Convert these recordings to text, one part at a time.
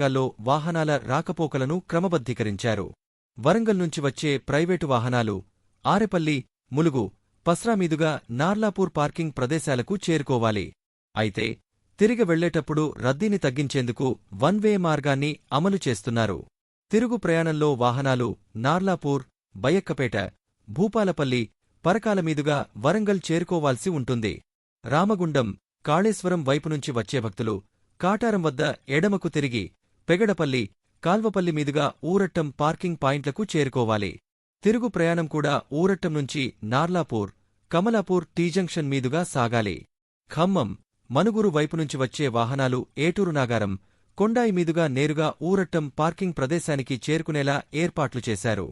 మార్గాల్లో వాహనాల రాకపోకలను క్రమబద్ధీకరించారు. వరంగల్ నుంచి వచ్చే ప్రైవేటు వాహనాలు ఆరెపల్లి, ములుగు, పస్రా మీదుగా నార్లాపూర్ పార్కింగ్ ప్రదేశాలకు చేరుకోవాలి. అయితే తిరిగి వెళ్లేటప్పుడు రద్దీని తగ్గించేందుకు వన్ వే మార్గాన్ని అమలు చేస్తున్నారు. తిరుగు ప్రయాణంలో వాహనాలు నార్లాపూర్, బయ్యక్కపేట, భూపాలపల్లి, పరకాల మీదుగా వరంగల్ చేరుకోవాల్సి ఉంటుంది. రామగుండం, కాళేశ్వరం వైపునుంచి వచ్చే భక్తులు కాటారం వద్ద ఎడమకు తిరిగి పెగడపల్లి, కాల్వపల్లి మీదుగా ఊరట్టం పార్కింగ్ పాయింట్లకు చేరుకోవాలి. తిరుగు ప్రయాణం కూడా ఊరట్టం నుంచి నార్లాపూర్, కమలాపూర్ టీజంక్షన్ మీదుగా సాగాలి. ఖమ్మం, మనుగురు వైపునుంచి వచ్చే వాహనాలు ఏటూరు నాగారం, కొండాయి మీదుగా నేరుగా ఊరట్టం పార్కింగ్ ప్రదేశానికి చేరుకునేలా ఏర్పాట్లు చేశారు.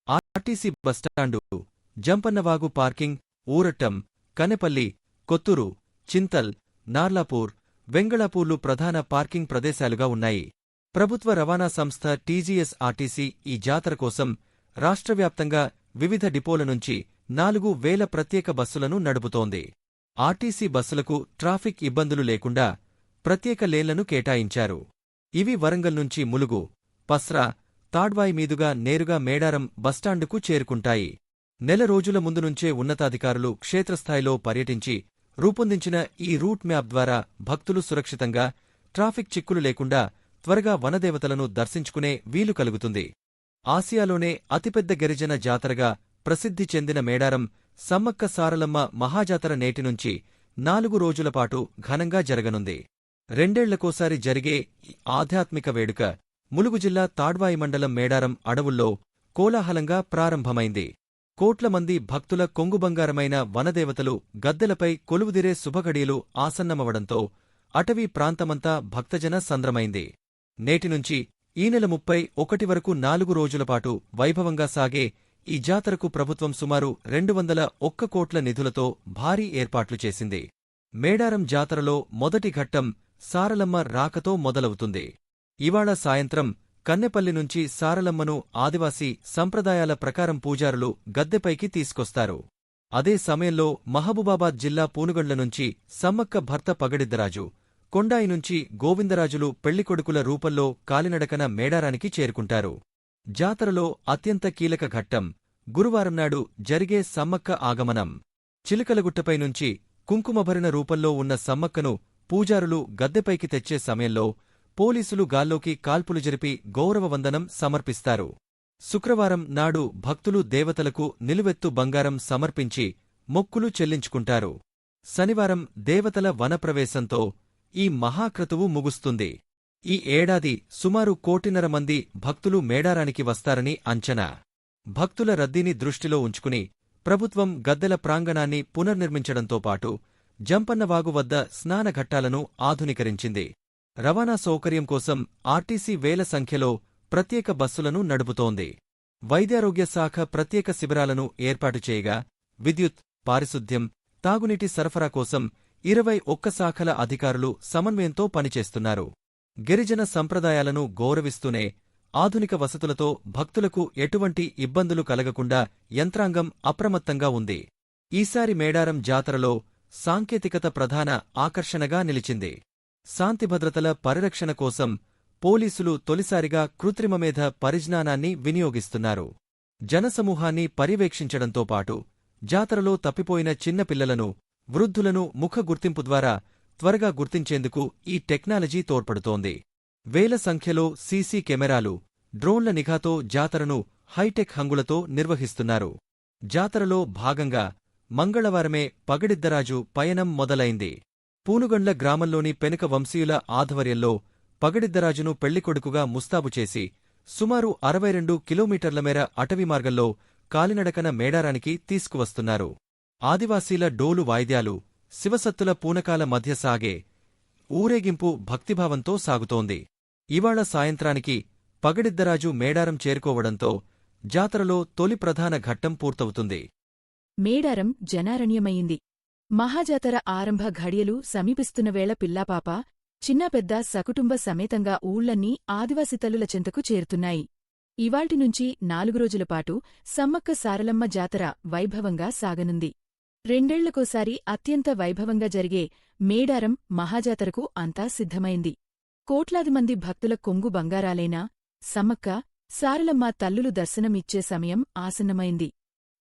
RTC bus stand, Jampannavagu parking Urattam, Kannepalli, Kothur, Chintal, Narlapur, వెంగళాపూర్లు ప్రధాన పార్కింగ్ ప్రదేశాలుగా ఉన్నాయి. ప్రభుత్వ రవాణా సంస్థ టీజీఎస్ఆర్టీసీ ఈ జాతర కోసం రాష్ట్రవ్యాప్తంగా వివిధ డిపోల నుంచి 4,000 ప్రత్యేక బస్సులను నడుపుతోంది. ఆర్టీసీ బస్సులకు ట్రాఫిక్ ఇబ్బందులు లేకుండా ప్రత్యేక లేన్లను కేటాయించారు. ఇవి వరంగల్ నుంచి ములుగు, పస్రా, తాడ్వాయి మీదుగా నేరుగా మేడారం బస్టాండుకు చేరుకుంటాయి. నెల రోజుల ముందు నుంచే ఉన్నతాధికారులు క్షేత్రస్థాయిలో పర్యటించి రూపొందించిన ఈ రూట్ మ్యాప్ ద్వారా భక్తులు సురక్షితంగా, ట్రాఫిక్ చిక్కులు లేకుండా త్వరగా వనదేవతలను దర్శించుకునే వీలు కలుగుతుంది. ఆసియాలోనే అతిపెద్ద గిరిజన జాతరగా ప్రసిద్ధి చెందిన మేడారం సమ్మక్క సారలమ్మ మహాజాతర నేటినుంచి 4 రోజులపాటు ఘనంగా జరగనుంది. 2 ఏళ్లకోసారి జరిగే ఈ ఆధ్యాత్మిక వేడుక ములుగు జిల్లా తాడ్వాయి మండలం మేడారం అడవుల్లో కోలాహలంగా ప్రారంభమైంది. కోట్ల మంది భక్తుల కొంగుబంగారమైన వనదేవతలు గద్దెలపై కొలువుదిరే శుభఘడియలు ఆసన్నమవడంతో అటవీ ప్రాంతమంతా భక్తజన సంద్రమైంది. నేటినుంచి ఈ నెల 31 వరకు 4 రోజులపాటు వైభవంగా సాగే ఈ జాతరకు ప్రభుత్వం సుమారు 201 కోట్ల నిధులతో భారీ ఏర్పాట్లు చేసింది. మేడారం జాతరలో మొదటి ఘట్టం సారలమ్మ రాకతో మొదలవుతుంది. ఇవాళ సాయంత్రం కన్నెపల్లి నుంచి సారలమ్మను ఆదివాసీ సంప్రదాయాల ప్రకారం పూజారులు గద్దెపైకి తీసుకొస్తారు. అదే సమయంలో మహబూబాబాద్ జిల్లా పూనుగండ్ల నుంచి సమ్మక్క భర్త పగడిద్దరాజు, కొండాయి నుంచి గోవిందరాజులు పెళ్లికొడుకుల రూపంలో కాలినడకన మేడారానికి చేరుకుంటారు. జాతరలో అత్యంత కీలక ఘట్టం గురువారం నాడు జరిగే సమ్మక్క ఆగమనం. చిలుకలగుట్టపై నుంచి కుంకుమభరిన రూపంలో ఉన్న సమ్మక్కను పూజారులు గద్దెపైకి తెచ్చే సమయంలో పోలీసులు గాల్లోకి కాల్పులు జరిపి గౌరవ వందనం సమర్పిస్తారు. శుక్రవారం నాడు భక్తులు దేవతలకు నిలువెత్తు బంగారం సమర్పించి మొక్కులు చెల్లించుకుంటారు. శనివారం దేవతల వనప్రవేశంతో ఈ మహాక్రతువు ముగుస్తుంది. ఈ ఏడాది సుమారు 1.5 కోటి మంది భక్తులు మేడారానికి వస్తారని అంచనా. భక్తుల రద్దీని దృష్టిలో ఉంచుకుని ప్రభుత్వం గద్దెల ప్రాంగణాన్ని పునర్నిర్మించడంతో పాటు జంపన్నవాగు వద్ద స్నానఘట్టాలను ఆధునీకరించింది. రవాణా సౌకర్యం కోసం ఆర్టీసీ వేల సంఖ్యలో ప్రత్యేక బస్సులను నడుపుతోంది. వైద్యారోగ్య శాఖ ప్రత్యేక శిబిరాలను ఏర్పాటు చేయగా విద్యుత్, పారిశుద్ధ్యం, తాగునీటి సరఫరా కోసం 21 శాఖల అధికారులు సమన్వయంతో పనిచేస్తున్నారు. గిరిజన సంప్రదాయాలను గౌరవిస్తూనే ఆధునిక వసతులతో భక్తులకు ఎటువంటి ఇబ్బందులు కలగకుండా యంత్రాంగం అప్రమత్తంగా ఉంది. ఈసారి మేడారం జాతరలో సాంకేతికత ప్రధాన ఆకర్షణగా నిలిచింది. శాంతిభద్రతల పరిరక్షణ కోసం పోలీసులు తొలిసారిగా కృత్రిమమేధ పరిజ్ఞానాన్ని వినియోగిస్తున్నారు. జనసమూహాన్ని పర్యవేక్షించడంతో పాటు జాతరలో తప్పిపోయిన చిన్నపిల్లలను, వృద్ధులను ముఖ గుర్తింపు ద్వారా త్వరగా గుర్తించేందుకు ఈ టెక్నాలజీ తోడ్పడుతోంది. వేల సంఖ్యలో సీసీ కెమెరాలు, డ్రోన్ల నిఘాతో జాతరను హైటెక్ హంగులతో నిర్వహిస్తున్నారు. జాతరలో భాగంగా మంగళవారమే పగడిద్దరాజు పయనం మొదలైంది. పూనుగండ్ల గ్రామంలోని పెనుక వంశీయుల ఆధ్వర్యంలో పగడిద్దరాజును పెళ్లికొడుకుగా ముస్తాబు చేసి సుమారు 62 కిలోమీటర్ల మేర అటవీ మార్గంలో కాలినడకన మేడారానికి తీసుకువస్తున్నారు. ఆదివాసీల డోలు వాయిద్యాలు, శివసత్తుల పూనకాల మధ్య సాగే ఊరేగింపు భక్తిభావంతో సాగుతోంది. ఇవాళ సాయంత్రానికి పగడిద్దరాజు మేడారం చేరుకోవడంతో జాతరలో తొలి ప్రధాన ఘట్టం పూర్తవుతుంది. మేడారం జనారణ్యమయింది. మహాజాతర ఆరంభ ఘడియలు సమీపిస్తున్న వేళ పిల్లాపాప, చిన్నాపెద్ద సకుటుంబ సమేతంగా ఊళ్లన్నీ ఆదివాసి తల్లుల చెంతకు చేరుతున్నాయి. ఇవాల్టినుంచి 4 రోజులపాటు సమ్మక్క సారలమ్మ జాతర వైభవంగా సాగనుంది. 2 ఏళ్లకోసారి అత్యంత వైభవంగా జరిగే మేడారం మహాజాతరకు అంతా సిద్ధమైంది. కోట్లాది మంది భక్తుల కొంగు బంగారాలైన సమ్మక్క సారలమ్మ తల్లులు దర్శనమిచ్చే సమయం ఆసన్నమైంది.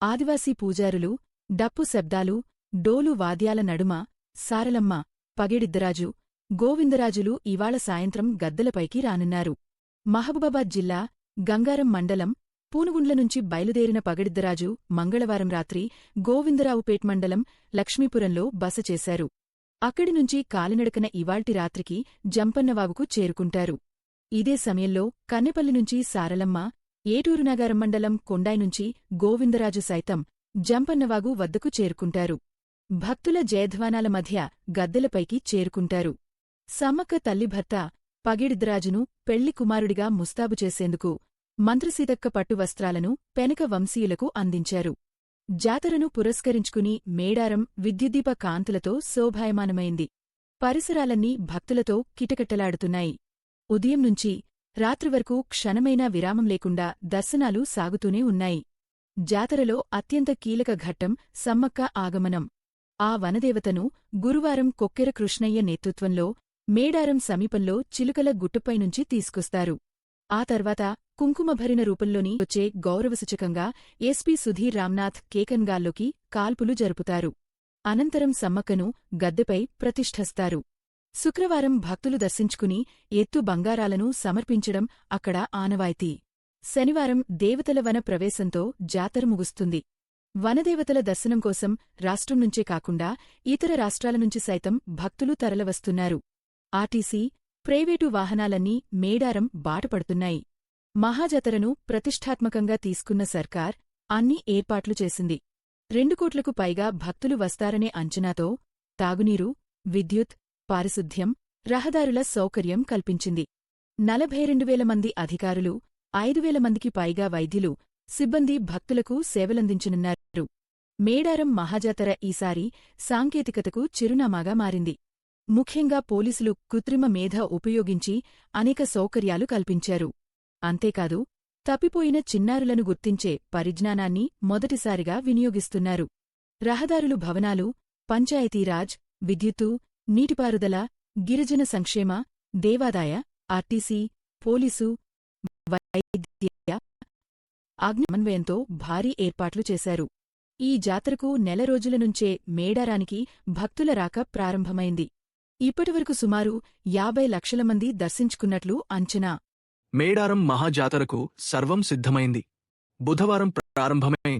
ఆదివాసీ పూజారులు, డప్పు శబ్దాలు, డోలు వాద్యాల నడుమ సారలమ్మ, పగేడిద్దరాజు, గోవిందరాజులు ఇవాళ సాయంత్రం గద్దెలపైకి రానున్నారు. మహబూబాబాద్ జిల్లా గంగారం మండలం పూనుగుండ్ల నుంచి బయలుదేరిన పగడిద్దరాజు మంగళవారం రాత్రి గోవిందరావుపేట్ మండలం లక్ష్మీపురంలో బస చేశారు. అక్కడినుంచి కాలినడకన ఇవాల్టి రాత్రికి జంపన్నవాగుకు చేరుకుంటారు. ఇదే సమయంలో కన్నెపల్లి నుంచి సారలమ్మ, ఏటూరునగారం మండలం కొండాయి నుంచి గోవిందరాజు సైతం జంపన్నవాగు వద్దకు చేరుకుంటారు. భక్తుల జయధ్వానాల మధ్య గద్దెలపైకి చేరుకుంటారు. సమ్మక్క తల్లి భర్త పగిడిద్దరాజును పెళ్లి కుమారుడిగా ముస్తాబు చేసేందుకు మంత్రసీతక్క పట్టు వస్త్రాలను పెనక వంశీయులకు అందించారు. జాతరను పురస్కరించుకుని మేడారం విద్యుద్దీప కాంతులతో శోభాయమానమైంది. పరిసరాలన్నీ భక్తులతో కిటకిటలాడుతున్నాయి. ఉదయం నుంచి రాత్రి వరకు క్షణమైనా విరామం లేకుండా దర్శనాలు సాగుతూనే ఉన్నాయి. జాతరలో అత్యంత కీలక ఘట్టం సమ్మక్క ఆగమనం. ఆ వనదేవతను గురువారం కొక్కెర కృష్ణయ్య నేతృత్వంలో మేడారం సమీపంలో చిలుకల గుట్టపైనుంచి తీసుకొస్తారు. ఆ తర్వాత కుంకుమభరిన రూపంలోని వచ్చే గౌరవసూచకంగా ఎస్పీ సుధీర్ రామ్నాథ్ కేకన్గాల్లోకి కాల్పులు జరుపుతారు. అనంతరం సమ్మక్కను గద్దెపై ప్రతిష్ఠిస్తారు. శుక్రవారం భక్తులు దర్శించుకుని ఎత్తు బంగారాలను సమర్పించడం అక్కడ ఆనవాయితీ. శనివారం దేవతల వన ప్రవేశంతో జాతర ముగుస్తుంది. వనదేవతల దర్శనం కోసం రాష్ట్రం నుంచే కాకుండా ఇతర రాష్ట్రాల నుంచి సైతం భక్తులు తరలివస్తున్నారు. ఆర్టీసీ, ప్రైవేటు వాహనాలన్నీ మేడారం బాటపడుతున్నాయి. మహాజాతరను ప్రతిష్ఠాత్మకంగా తీసుకున్న సర్కార్ అన్ని ఏర్పాట్లు చేసింది. 2 కోట్లకు పైగా భక్తులు వస్తారనే అంచనాతో తాగునీరు, విద్యుత్, పారిశుద్ధ్యం, రహదారుల సౌకర్యం కల్పించింది. 42,000 మంది అధికారులు, 5,000 మందికి పైగా వైద్యులు, సిబ్బంది భక్తులకు సేవలందించనున్నారు. మేడారం మహాజాతర ఈసారి సాంకేతికతకు చిరునామాగా మారింది. ముఖ్యంగా పోలీసులు కృత్రిమ మేధ ఉపయోగించి అనేక సౌకర్యాలు కల్పించారు. అంతేకాదు, తప్పిపోయిన చిన్నారులను గుర్తించే పరిజ్ఞానాన్ని మొదటిసారిగా వినియోగిస్తున్నారు. రహదారులు, భవనాలు, పంచాయతీరాజ్, విద్యుత్తు, నీటిపారుదల, గిరిజన సంక్షేమ, దేవాదాయ, ఆర్టీసీ, పోలీసు, వైద్య, అగ్ని సమన్వయంతో భారీ ఏర్పాట్లు చేశారు. ఈ జాతరకు నెల రోజుల నుంచే మేడారానికి భక్తుల రాక ప్రారంభమైంది. ఇప్పటివరకు సుమారు 50 లక్షల మంది దర్శించుకున్నట్లు అంచనా. మేడారం మహాజాతరకు సర్వం సిద్ధమైంది. బుధవారం ప్రారంభమై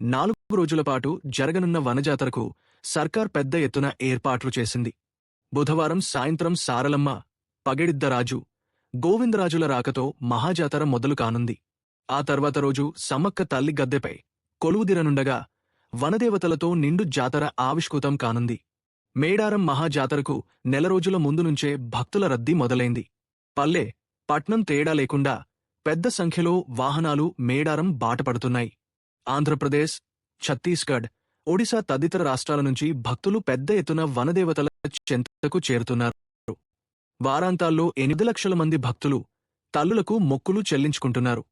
4 రోజులపాటు జరగనున్న వనజాతరకు సర్కార్ పెద్ద ఎత్తున ఏర్పాట్లు చేసింది. బుధవారం సాయంత్రం సారలమ్మ, పగడిద్దరాజు, గోవిందరాజుల రాకతో మహాజాతర మొదలు కానుంది. ఆ తర్వాత రోజు సమ్మక్క తల్లి గద్దెపై కొలువుదిరనుండగా వనదేవతలతో నిండు జాతర ఆవిష్కృతం కానుంది. మేడారం మహాజాతరకు నెల రోజుల ముందు నుంచే భక్తుల రద్దీ మొదలైంది. పల్లె, పట్నం తేడా లేకుండా పెద్ద సంఖ్యలో వాహనాలు మేడారం బాటపడుతున్నాయి. ఆంధ్రప్రదేశ్, ఛత్తీస్గఢ్, ఒడిశా తదితర రాష్ట్రాల నుంచి భక్తులు పెద్ద ఎత్తున వనదేవతల చెంతకు చేరుతున్నారు. వారాంతాల్లో 8 లక్షల మంది భక్తులు తల్లులకు మొక్కులు చెల్లించుకుంటున్నారు.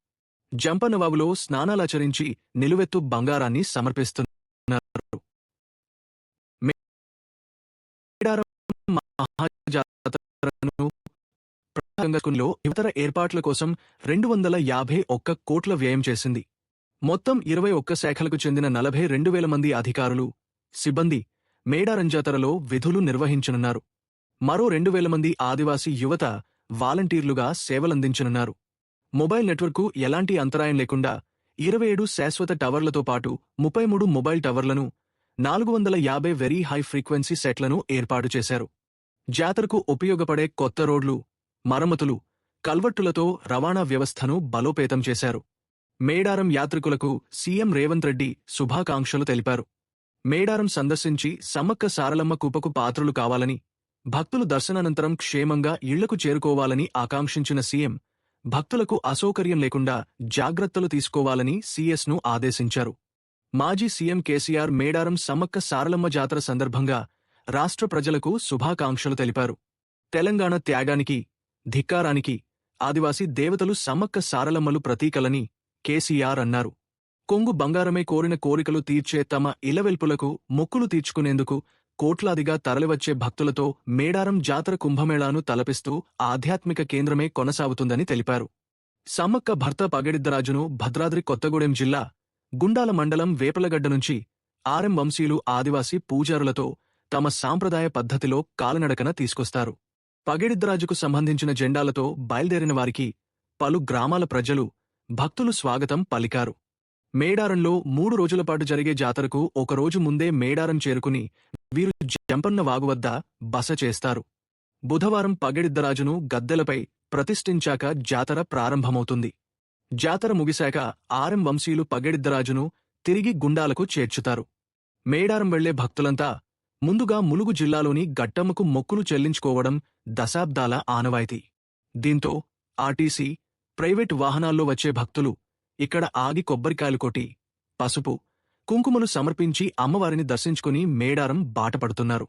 జంపనవాగులో స్నానాలాచరించి నిలువెత్తు బంగారాన్ని సమర్పిస్తున్నారు. మేడారం మహాజాతరను ప్రారంభించుకునేలో ఇతర ఏర్పాట్ల కోసం 251 కోట్ల వ్యయం చేసింది. మొత్తం 21 శాఖలకు చెందిన 42,000 మంది అధికారులు, సిబ్బంది మేడారం జాతరలో విధులు నిర్వహించనున్నారు. మరో 2,000 మంది ఆదివాసీ యువత వాలంటీర్లుగా సేవలందించనున్నారు. మొబైల్ నెట్వర్కు ఎలాంటి అంతరాయం లేకుండా 27 శాశ్వత టవర్లతో పాటు 33 మొబైల్ టవర్లను, 450 వెరీ హై ఫ్రీక్వెన్సీ సెట్లను ఏర్పాటు చేశారు. జాతరకు ఉపయోగపడే కొత్త రోడ్లు, మరమ్మతులు, కల్వర్టులతో రవాణా వ్యవస్థను బలోపేతం చేశారు. మేడారం యాత్రికులకు సీఎం రేవంత్ రెడ్డి శుభాకాంక్షలు తెలిపారు. మేడారం సందర్శించి సమ్మక్క సారలమ్మ కృపకు పాత్రులు కావాలని, భక్తులు దర్శనానంతరం క్షేమంగా ఇళ్లకు చేరుకోవాలని ఆకాంక్షించిన సీఎం భక్తులకు అసౌకర్యం లేకుండా జాగ్రత్తలు తీసుకోవాలని సీఎస్ను ఆదేశించారు. మాజీ సీఎం కేసీఆర్ మేడారం సమ్మక్క సారలమ్మ జాతర సందర్భంగా రాష్ట్ర ప్రజలకు శుభాకాంక్షలు తెలిపారు. తెలంగాణ త్యాగానికి, ధిక్కారానికి ఆదివాసీ దేవతలు సమ్మక్క సారలమ్మలు ప్రతీకలని కేసీఆర్ అన్నారు. కొంగు బంగారమే కోరిన కోరికలు తీర్చే తమ ఇలవెల్పులకు మొక్కులు తీర్చుకునేందుకు కోట్లాదిగా తరలివచ్చే భక్తులతో మేడారం జాతర కుంభమేళాను తలపిస్తూ ఆధ్యాత్మిక కేంద్రమే కొనసాగుతుందని తెలిపారు. సమ్మక్క భర్త పగడిద్దరాజును భద్రాద్రి కొత్తగూడెం జిల్లా గుండాల మండలం వేపలగడ్డ నుంచి ఆర్ఎం వంశీయులు ఆదివాసీ పూజారులతో తమ సాంప్రదాయ పద్ధతిలో కాలనడకన తీసుకొస్తారు. పగడిద్దరాజుకు సంబంధించిన జెండాలతో బయల్దేరిన వారికి పలు గ్రామాల ప్రజలు, భక్తులు స్వాగతం పలికారు. మేడారంలో 3 రోజులపాటు జరిగే జాతరకు ఒకరోజు ముందే మేడారం చేరుకుని వీరు జంపన్న వాగు వద్ద బస చేస్తారు. బుధవారం పగడిద్దరాజును గద్దెలపై ప్రతిష్ఠించాక జాతర ప్రారంభమవుతుంది. జాతర ముగిశాక ఆర్ఎం వంశీయులు పగడిద్దరాజును తిరిగి గుండాలకు చేర్చుతారు. మేడారం వెళ్లే భక్తులంతా ముందుగా ములుగు జిల్లాలోని గట్టమ్మకు మొక్కులు చెల్లించుకోవడం దశాబ్దాల ఆనవాయితీ. దీంతో ఆర్టీసీ, ప్రైవేటు వాహనాల్లో వచ్చే భక్తులు ఇక్కడ ఆగి కొబ్బరికాయలు కొట్టి, పసుపు, కుంకుమలు సమర్పించి అమ్మవారిని దర్శించుకుని మేడారం బాటపడుతున్నారు.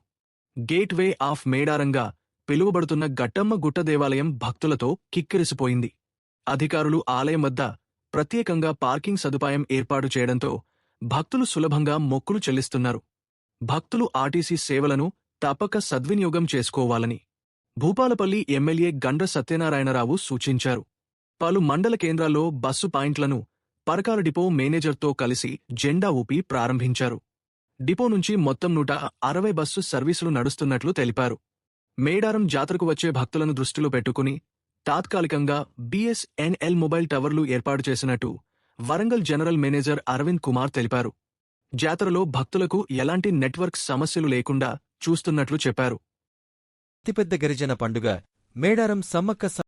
గేట్వే ఆఫ్ మేడారంగా పిలువబడుతున్న గట్టమ్మ గుట్ట దేవాలయం భక్తులతో కిక్కిరిసిపోయింది. అధికారులు ఆలయం వద్ద ప్రత్యేకంగా పార్కింగ్ సదుపాయం ఏర్పాటు చేయడంతో భక్తులు సులభంగా మొక్కులు చెల్లిస్తున్నారు. భక్తులు ఆర్టీసీ సేవలను తప్పక సద్వినియోగం చేసుకోవాలని భూపాలపల్లి ఎమ్మెల్యే గండ్ర సత్యనారాయణరావు సూచించారు. పలు మండల కేంద్రాల్లో బస్సు పాయింట్లను పరకాల డిపో మేనేజర్తో కలిసి జెండా ఊపి ప్రారంభించారు. డిపో నుంచి మొత్తం 160 బస్సు సర్వీసులు నడుస్తున్నట్లు తెలిపారు. మేడారం జాతరకు వచ్చే భక్తులను దృష్టిలో పెట్టుకుని తాత్కాలికంగా BSNL మొబైల్ టవర్లు ఏర్పాటు చేసినట్టు వరంగల్ జనరల్ మేనేజర్ అరవింద్ కుమార్ తెలిపారు. జాతరలో భక్తులకు ఎలాంటి నెట్వర్క్ సమస్యలు లేకుండా చూస్తున్నట్లు చెప్పారు. అతిపెద్ద గిరిజన పండుగ మేడారం సమ్మక్క